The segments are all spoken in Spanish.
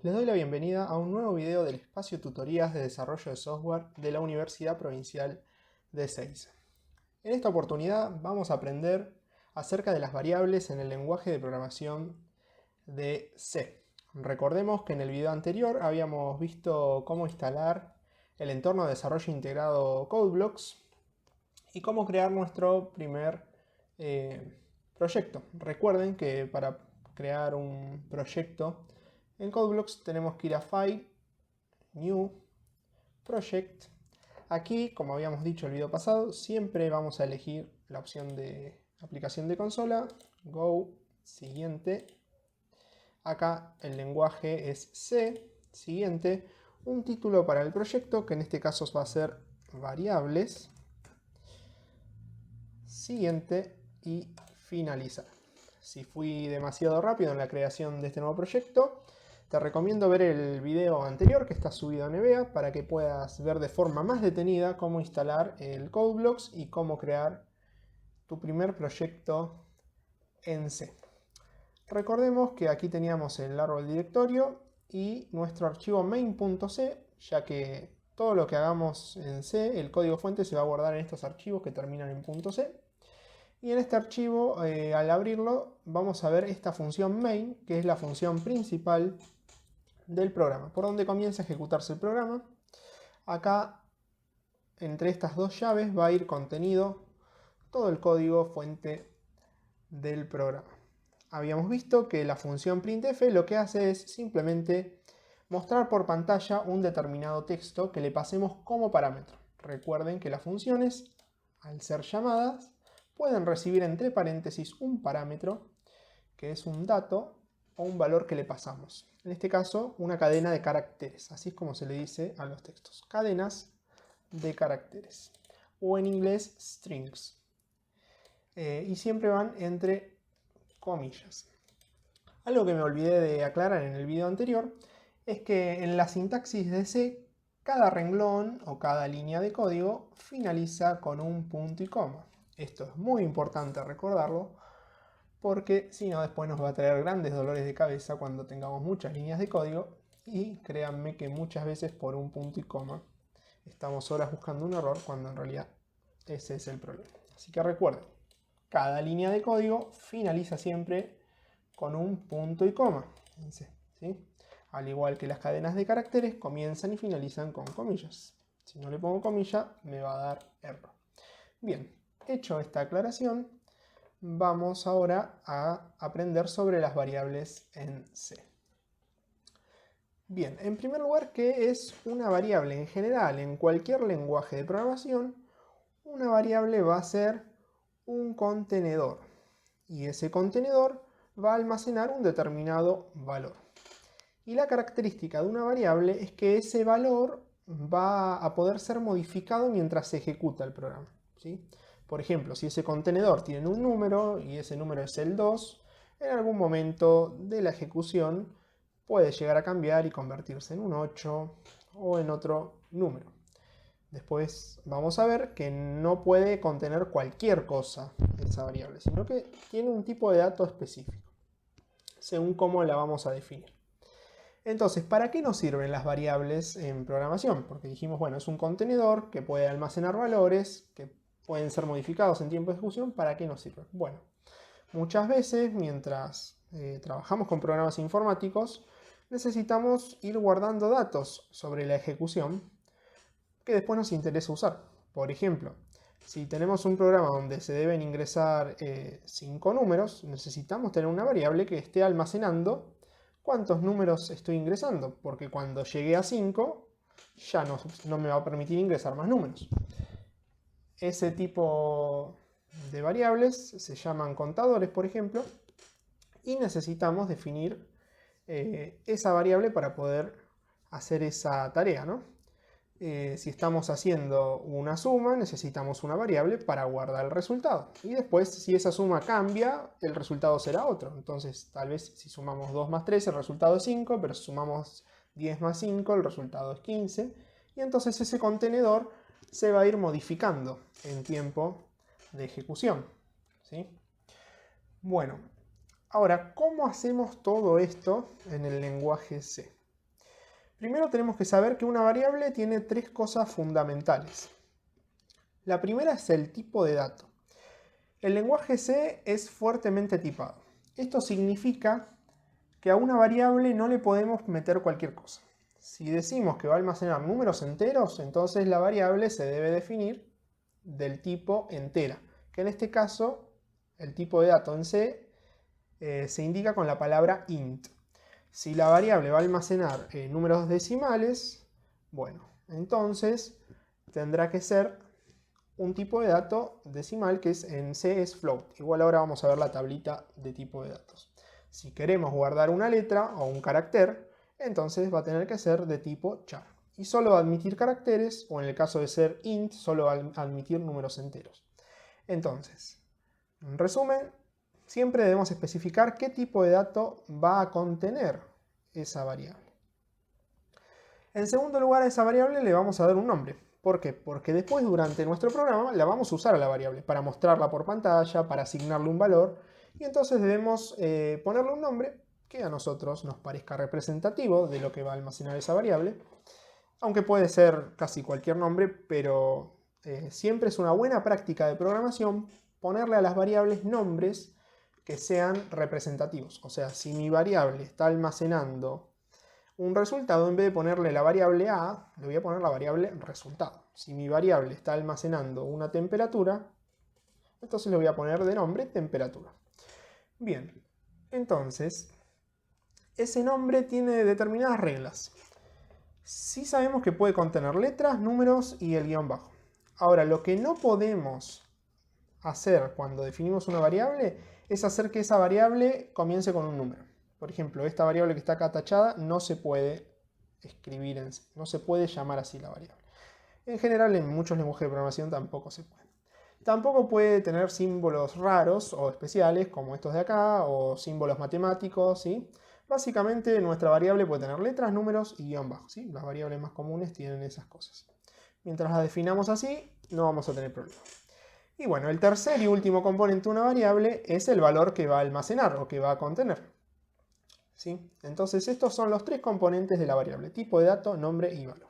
Les doy la bienvenida a un nuevo video del espacio Tutorías de Desarrollo de Software de la Universidad Provincial de Ezeiza. En esta oportunidad vamos a aprender acerca de las variables en el lenguaje de programación de C. Recordemos que en el video anterior habíamos visto cómo instalar el entorno de desarrollo integrado CodeBlocks y cómo crear nuestro primer proyecto. Recuerden que para crear un proyecto en CodeBlocks tenemos que ir a File, New, Project. Aquí, como habíamos dicho el video pasado, siempre vamos a elegir la opción de aplicación de consola, Go, siguiente. Acá el lenguaje es C, siguiente. Un título para el proyecto, que en este caso va a ser variables, siguiente y finalizar. Si fui demasiado rápido en la creación de este nuevo proyecto, te recomiendo ver el video anterior que está subido en EBEA para que puedas ver de forma más detenida cómo instalar el CodeBlocks y cómo crear tu primer proyecto en C. Recordemos que aquí teníamos el árbol directorio y nuestro archivo main.c, ya que todo lo que hagamos en C, el código fuente se va a guardar en estos archivos que terminan en .c. Y en este archivo, al abrirlo, vamos a ver esta función main, que es la función principal del programa, por donde comienza a ejecutarse el programa. Acá, entre estas dos llaves, va a ir contenido todo el código fuente del programa. Habíamos visto que la función printf lo que hace es simplemente mostrar por pantalla un determinado texto que le pasemos como parámetro. Recuerden que las funciones, al ser llamadas, pueden recibir entre paréntesis un parámetro, que es un dato o un valor que le pasamos. En este caso, una cadena de caracteres, así es como se le dice a los textos. Cadenas de caracteres, o en inglés, strings. Y siempre van entre comillas. Algo que me olvidé de aclarar en el video anterior es que en la sintaxis de C, cada renglón o cada línea de código finaliza con un punto y coma. Esto es muy importante recordarlo, porque si no después nos va a traer grandes dolores de cabeza cuando tengamos muchas líneas de código, y créanme que muchas veces por un punto y coma estamos horas buscando un error cuando en realidad ese es el problema. Así que recuerden, cada línea de código finaliza siempre con un punto y coma, ¿sí? Al igual que las cadenas de caracteres comienzan y finalizan con comillas. Si no le pongo comilla me va a dar error. Bien, hecho esta aclaración, vamos ahora a aprender sobre las variables en C. Bien, en primer lugar, ¿qué es una variable? En general, en cualquier lenguaje de programación, una variable va a ser un contenedor. Y ese contenedor va a almacenar un determinado valor. Y la característica de una variable es que ese valor va a poder ser modificado mientras se ejecuta el programa, ¿sí? Por ejemplo, si ese contenedor tiene un número y ese número es el 2, en algún momento de la ejecución puede llegar a cambiar y convertirse en un 8 o en otro número. Después vamos a ver que no puede contener cualquier cosa esa variable, sino que tiene un tipo de dato específico, según cómo la vamos a definir. Entonces, ¿para qué nos sirven las variables en programación? Porque dijimos, bueno, es un contenedor que puede almacenar valores que pueden ser modificados en tiempo de ejecución. ¿Para qué nos sirven? Bueno, muchas veces mientras trabajamos con programas informáticos, necesitamos ir guardando datos sobre la ejecución que después nos interesa usar. Por ejemplo, si tenemos un programa donde se deben ingresar 5 números, necesitamos tener una variable que esté almacenando cuántos números estoy ingresando, porque cuando llegue a 5 ya no me va a permitir ingresar más números. Ese tipo de variables se llaman contadores, por ejemplo, y necesitamos definir esa variable para poder hacer esa tarea, ¿no? Si estamos haciendo una suma, necesitamos una variable para guardar el resultado. Y después, si esa suma cambia, el resultado será otro. Entonces, tal vez si sumamos 2 más 3, el resultado es 5, pero si sumamos 10 más 5, el resultado es 15. Y entonces ese contenedor se va a ir modificando en tiempo de ejecución, ¿sí? Bueno, ahora, ¿cómo hacemos todo esto en el lenguaje C? Primero tenemos que saber que una variable tiene tres cosas fundamentales. La primera es el tipo de dato. El lenguaje C es fuertemente tipado. Esto significa que a una variable no le podemos meter cualquier cosa. Si decimos que va a almacenar números enteros, entonces la variable se debe definir del tipo entera, que en este caso el tipo de dato en C se indica con la palabra int. Si la variable va a almacenar números decimales, bueno, entonces tendrá que ser un tipo de dato decimal que en C es float. Igual ahora vamos a ver la tablita de tipo de datos. Si queremos guardar una letra o un carácter, entonces va a tener que ser de tipo char. Y solo va a admitir caracteres, o en el caso de ser int, solo va a admitir números enteros. Entonces, en resumen, siempre debemos especificar qué tipo de dato va a contener esa variable. En segundo lugar, a esa variable le vamos a dar un nombre. ¿Por qué? Porque después, durante nuestro programa, la vamos a usar a la variable para mostrarla por pantalla, para asignarle un valor, y entonces debemos ponerle un nombre que a nosotros nos parezca representativo de lo que va a almacenar esa variable, aunque puede ser casi cualquier nombre, pero siempre es una buena práctica de programación ponerle a las variables nombres que sean representativos. O sea, si mi variable está almacenando un resultado, en vez de ponerle la variable A, le voy a poner la variable resultado. Si mi variable está almacenando una temperatura, entonces le voy a poner de nombre temperatura. Bien, entonces, ese nombre tiene determinadas reglas. Sí sabemos que puede contener letras, números y el guión bajo. Ahora, lo que no podemos hacer cuando definimos una variable es hacer que esa variable comience con un número. Por ejemplo, esta variable que está acá tachada no se puede escribir en C, no se puede llamar así la variable. En general, en muchos lenguajes de programación tampoco se puede. Tampoco puede tener símbolos raros o especiales como estos de acá, o símbolos matemáticos, ¿sí? Básicamente nuestra variable puede tener letras, números y guión bajo, ¿sí? Las variables más comunes tienen esas cosas. Mientras las definamos así, no vamos a tener problema. Y bueno, el tercer y último componente de una variable es el valor que va a almacenar o que va a contener. ¿Sí? Entonces estos son los tres componentes de la variable: tipo de dato, nombre y valor.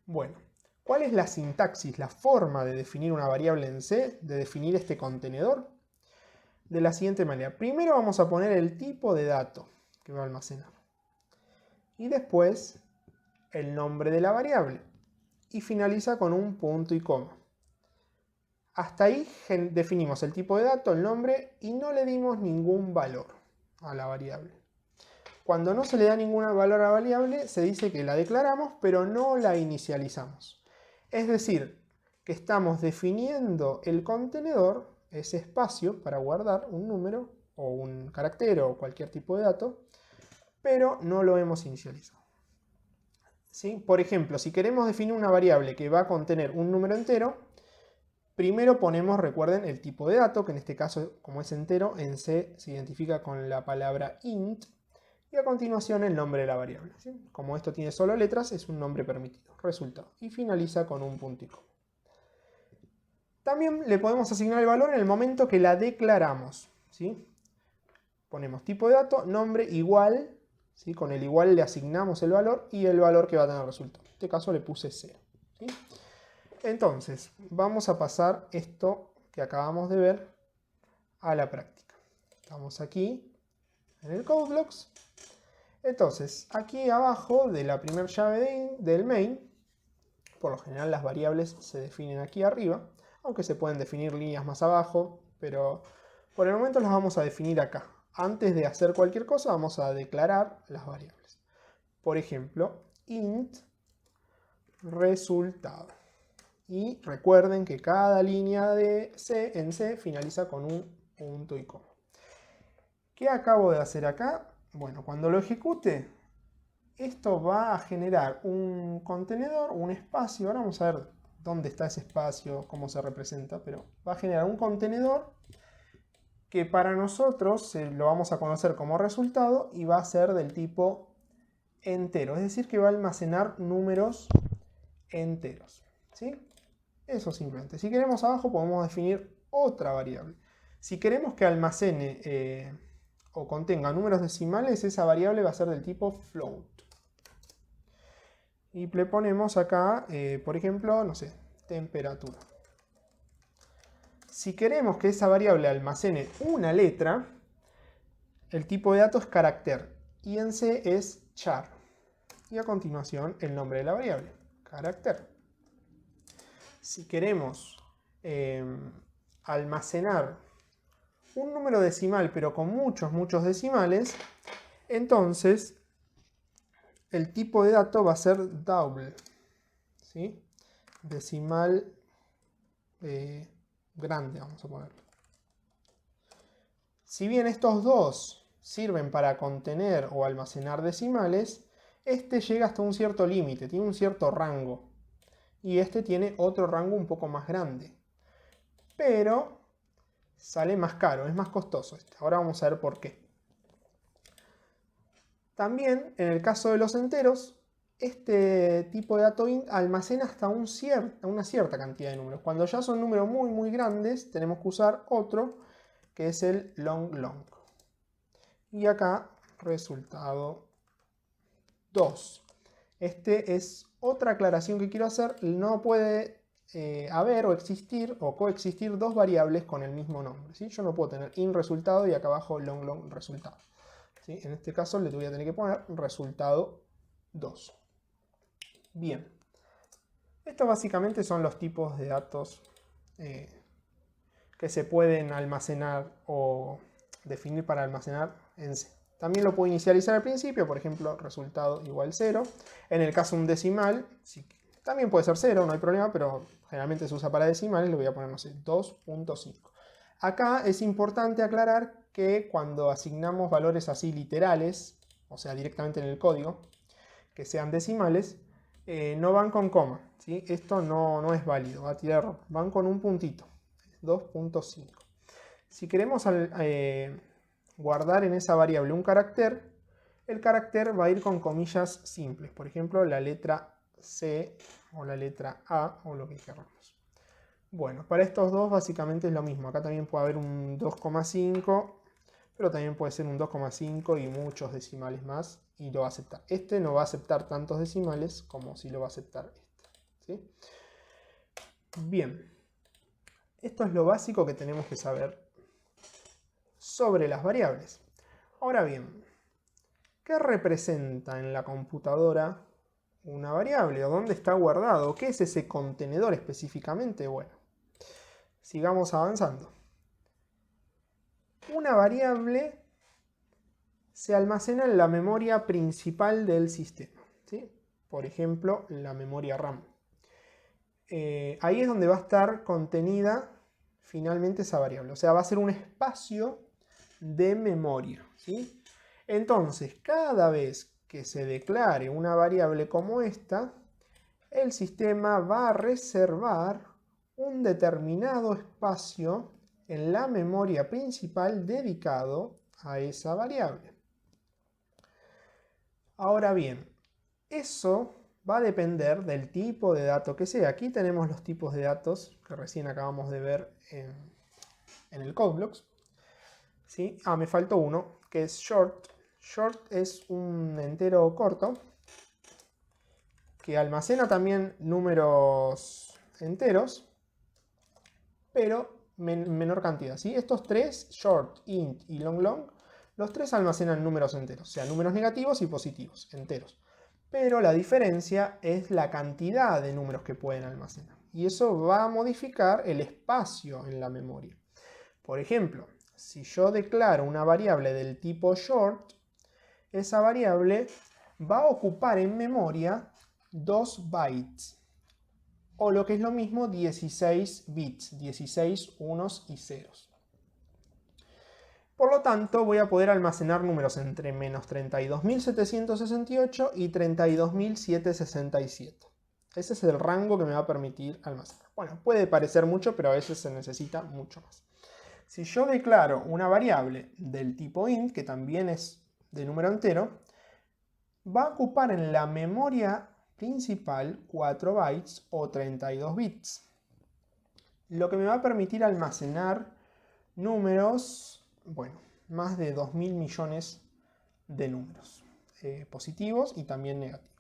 Bueno, ¿cuál es la sintaxis, la forma de definir una variable en C, de definir este contenedor? De la siguiente manera. Primero vamos a poner el tipo de dato que va a almacenar. Y después el nombre de la variable. Y finaliza con un punto y coma. Hasta ahí definimos el tipo de dato, el nombre, y no le dimos ningún valor a la variable. Cuando no se le da ningún valor a la variable, se dice que la declaramos, pero no la inicializamos. Es decir, que estamos definiendo el contenedor, ese espacio para guardar un número o un carácter o cualquier tipo de dato, pero no lo hemos inicializado. ¿Sí? Por ejemplo, si queremos definir una variable que va a contener un número entero, primero ponemos, recuerden, el tipo de dato, que en este caso, como es entero, en C se identifica con la palabra int, y a continuación el nombre de la variable. ¿Sí? Como esto tiene solo letras, es un nombre permitido, resultado, y finaliza con un punto y coma. También le podemos asignar el valor en el momento que la declaramos. ¿Sí? Ponemos tipo de dato, nombre igual, ¿sí? Con el igual le asignamos el valor y el valor que va a tener resultado. En este caso le puse 0. ¿Sí? Entonces, vamos a pasar esto que acabamos de ver a la práctica. Estamos aquí en el CodeBlocks. Entonces, aquí abajo de la primera llave del main, por lo general las variables se definen aquí arriba, aunque se pueden definir líneas más abajo, pero por el momento las vamos a definir acá. Antes de hacer cualquier cosa vamos a declarar las variables. Por ejemplo, int resultado. Y recuerden que cada línea de C en C finaliza con un punto y coma. ¿Qué acabo de hacer acá? Bueno, cuando lo ejecute, esto va a generar un contenedor, un espacio. Ahora vamos a ver dónde está ese espacio, cómo se representa, pero va a generar un contenedor que para nosotros lo vamos a conocer como resultado y va a ser del tipo entero, es decir, que va a almacenar números enteros. ¿Sí? Eso simplemente. Si queremos abajo podemos definir otra variable. Si queremos que almacene o contenga números decimales, esa variable va a ser del tipo float. Y le ponemos acá, por ejemplo, no sé, temperatura. Si queremos que esa variable almacene una letra, el tipo de dato es carácter y en C es char. Y a continuación el nombre de la variable, carácter. Si queremos almacenar un número decimal pero con muchos decimales, entonces el tipo de dato va a ser double, ¿sí? Decimal grande, vamos a ponerlo. Si bien estos dos sirven para contener o almacenar decimales, este llega hasta un cierto límite, tiene un cierto rango. Y este tiene otro rango un poco más grande. Pero sale más caro, es más costoso este. Ahora vamos a ver por qué. También, en el caso de los enteros, este tipo de dato int almacena hasta una cierta cantidad de números. Cuando ya son números muy grandes, tenemos que usar otro, que es el long. Y acá, resultado 2. Este es otra aclaración que quiero hacer. No puede haber o existir o coexistir dos variables con el mismo nombre, ¿sí? Yo no puedo tener int resultado y acá abajo long resultado, ¿sí? En este caso le voy a tener que poner resultado 2. Bien. Estos básicamente son los tipos de datos que se pueden almacenar o definir para almacenar en C. También lo puedo inicializar al principio, por ejemplo, resultado igual 0. En el caso de un decimal, sí, también puede ser 0, no hay problema, pero generalmente se usa para decimales, le voy a poner, no sé, 2.5. Acá es importante aclarar que cuando asignamos valores así literales, o sea, directamente en el código, que sean decimales, no van con coma, ¿sí? Esto no es válido, va a tirar error. Van con un puntito, 2.5. Si queremos guardar en esa variable un carácter, el carácter va a ir con comillas simples. Por ejemplo, la letra C o la letra A o lo que queramos. Bueno, para estos dos básicamente es lo mismo. Acá también puede haber un 2,5, pero también puede ser un 2,5 y muchos decimales más y lo va a aceptar. Este no va a aceptar tantos decimales como si lo va a aceptar este, ¿sí? Bien, esto es lo básico que tenemos que saber sobre las variables. Ahora bien, ¿qué representa en la computadora una variable? ¿O dónde está guardado? ¿Qué es ese contenedor específicamente? Bueno, sigamos avanzando. Una variable se almacena en la memoria principal del sistema, ¿sí? Por ejemplo, la memoria RAM. Ahí es donde va a estar contenida finalmente esa variable. O sea, va a ser un espacio de memoria, ¿sí? Entonces, cada vez que se declare una variable como esta, el sistema va a reservar un determinado espacio en la memoria principal dedicado a esa variable. Ahora bien, eso va a depender del tipo de dato que sea. Aquí tenemos los tipos de datos que recién acabamos de ver en el CodeBlocks, ¿sí? Ah, me faltó uno, que es short. Short es un entero corto que almacena también números enteros, pero menor cantidad, ¿sí? Estos tres, short, int y long, los tres almacenan números enteros, o sea, números negativos y positivos, enteros. Pero la diferencia es la cantidad de números que pueden almacenar. Y eso va a modificar el espacio en la memoria. Por ejemplo, si yo declaro una variable del tipo short, esa variable va a ocupar en memoria 2 bytes. O lo que es lo mismo, 16 bits, 16 unos y ceros. Por lo tanto, voy a poder almacenar números entre menos 32.768 y 32.767. Ese es el rango que me va a permitir almacenar. Bueno, puede parecer mucho, pero a veces se necesita mucho más. Si yo declaro una variable del tipo int, que también es de número entero, va a ocupar en la memoria principal 4 bytes o 32 bits. Lo que me va a permitir almacenar números, bueno, más de 2.000 millones de números positivos y también negativos.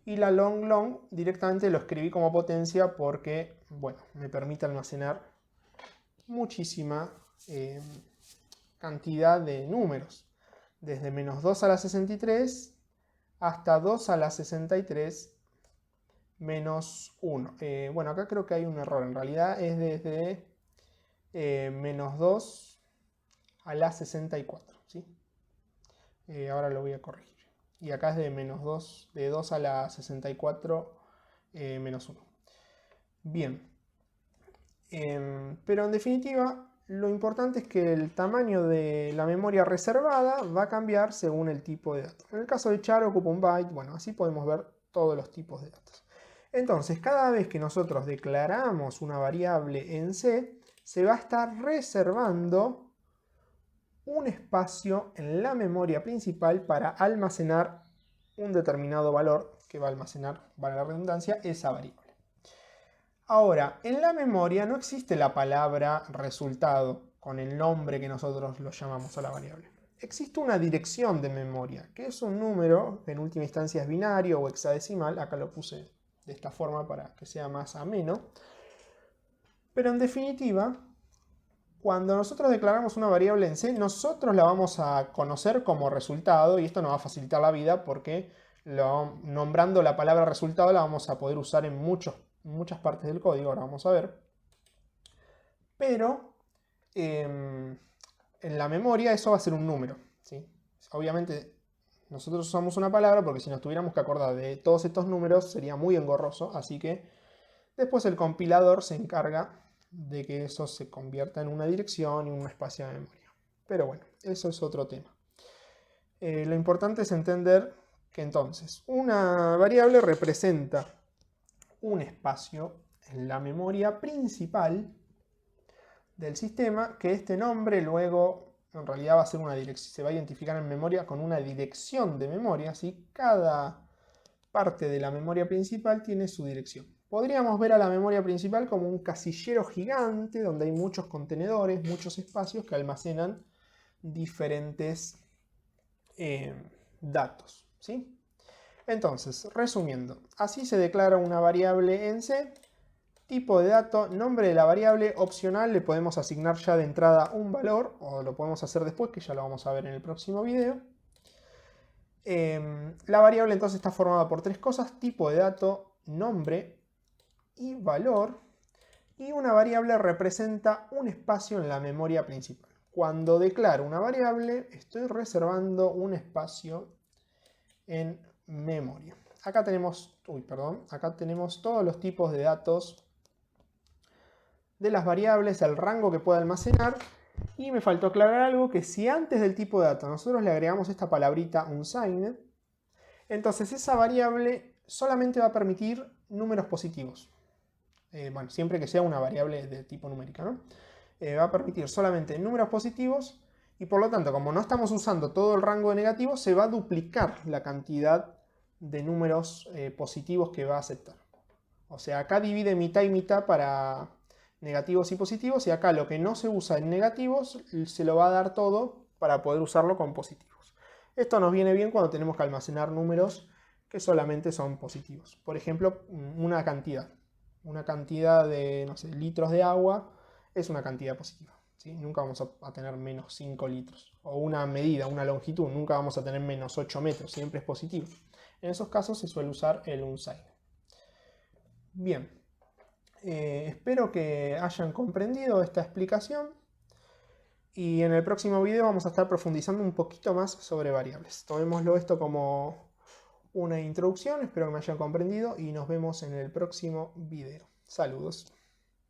Y la long directamente lo escribí como potencia porque, bueno, me permite almacenar muchísima cantidad de números. Desde menos 2 a la 63 hasta 2 a la 63 menos 1. Bueno, acá creo que hay un error. En realidad es desde menos 2 a la 64. ¿Sí? Ahora lo voy a corregir. Y acá es de menos 2, de 2 a la 64 menos 1. Bien. Pero en definitiva, lo importante es que el tamaño de la memoria reservada va a cambiar según el tipo de datos. En el caso de char ocupa un byte. Bueno, así podemos ver todos los tipos de datos. Entonces, cada vez que nosotros declaramos una variable en C, se va a estar reservando un espacio en la memoria principal para almacenar un determinado valor que va a almacenar, vale la redundancia, esa variable. Ahora, en la memoria no existe la palabra resultado con el nombre que nosotros lo llamamos a la variable. Existe una dirección de memoria, que es un número, que en última instancia es binario o hexadecimal. Acá lo puse de esta forma para que sea más ameno. Pero en definitiva, cuando nosotros declaramos una variable en C, nosotros la vamos a conocer como resultado, y esto nos va a facilitar la vida porque nombrando la palabra resultado la vamos a poder usar en muchas partes del código, ahora vamos a ver. Pero en la memoria eso va a ser un número, ¿sí? Obviamente nosotros usamos una palabra porque si nos tuviéramos que acordar de todos estos números sería muy engorroso, así que después el compilador se encarga de que eso se convierta en una dirección y un espacio de memoria. Pero bueno, eso es otro tema. Lo importante es entender que entonces una variable representa un espacio en la memoria principal del sistema, que este nombre luego en realidad va a ser una dirección, se va a identificar en memoria con una dirección de memoria, ¿sí? Cada parte de la memoria principal tiene su dirección. Podríamos ver a la memoria principal como un casillero gigante donde hay muchos contenedores, muchos espacios que almacenan diferentes datos, ¿sí? Entonces, resumiendo, así se declara una variable en C, tipo de dato, nombre de la variable, opcional, le podemos asignar ya de entrada un valor, o lo podemos hacer después, que ya lo vamos a ver en el próximo video. La variable entonces está formada por tres cosas: tipo de dato, nombre y valor. Y una variable representa un espacio en la memoria principal. Cuando declaro una variable, estoy reservando un espacio en memoria. Acá tenemos, acá tenemos todos los tipos de datos de las variables, el rango que puede almacenar. Y me faltó aclarar algo, que si antes del tipo de dato nosotros le agregamos esta palabrita unsigned, entonces esa variable solamente va a permitir números positivos. Bueno, siempre que sea una variable de tipo numérica, ¿no? Va a permitir solamente números positivos y por lo tanto, como no estamos usando todo el rango de negativos, se va a duplicar la cantidad de números positivos que va a aceptar. O sea, acá divide mitad y mitad para negativos y positivos, y acá lo que no se usa en negativos se lo va a dar todo para poder usarlo con positivos. Esto nos viene bien cuando tenemos que almacenar números que solamente son positivos. Por ejemplo, una cantidad de, no sé, litros de agua es una cantidad positiva, ¿sí? Nunca vamos a tener menos 5 litros. O una medida, una longitud, nunca vamos a tener menos 8 metros, siempre es positivo. En esos casos se suele usar el unsigned. Bien, espero que hayan comprendido esta explicación y en el próximo video vamos a estar profundizando un poquito más sobre variables. Tomémoslo esto como una introducción, espero que me hayan comprendido y nos vemos en el próximo video. Saludos.